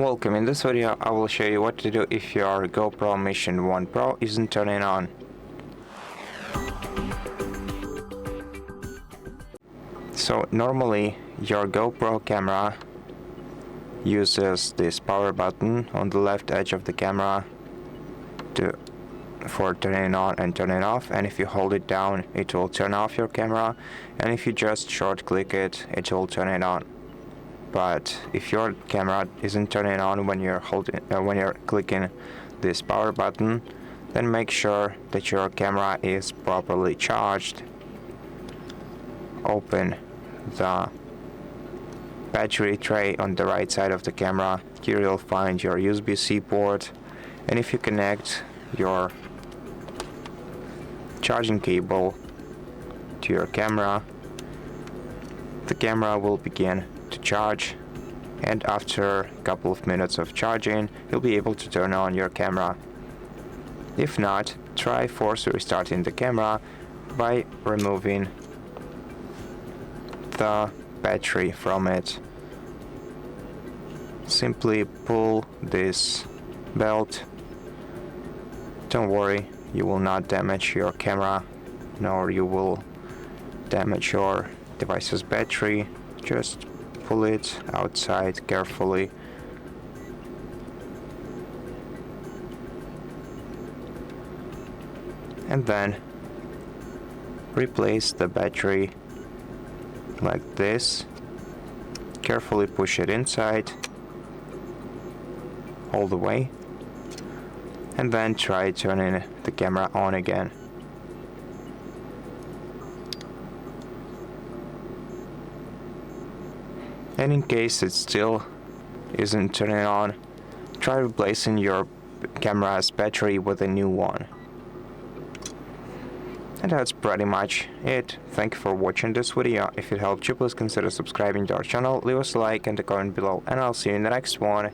Welcome. In this video I will show you what to do if your GoPro Mission 1 Pro isn't turning on. So normally your GoPro camera uses this power button on the left edge of the camera for turning on and turning off, and if you hold it down it will turn off your camera, and if you just short click it, it will turn it on. But if your camera isn't turning on when you're clicking this power button, then make sure that your camera is properly charged. Open the battery tray on the right side of the camera. Here you'll find your USB-C port, and if you connect your charging cable to your camera, the camera will begin to charge, and after a couple of minutes of charging you'll be able to turn on your camera. If not, try force restarting the camera by removing the battery from it. Simply pull this belt. Don't worry, you will not damage your camera, nor you will damage your device's battery. Just pull it outside carefully. And then replace the battery like this. Carefully push it inside all the way, and then try turning the camera on again. And in case it still isn't turning on, try replacing your camera's battery with a new one. And that's pretty much it. Thank you for watching this video. If it helped you, please consider subscribing to our channel, leave us a like and a comment below, and I'll see you in the next one.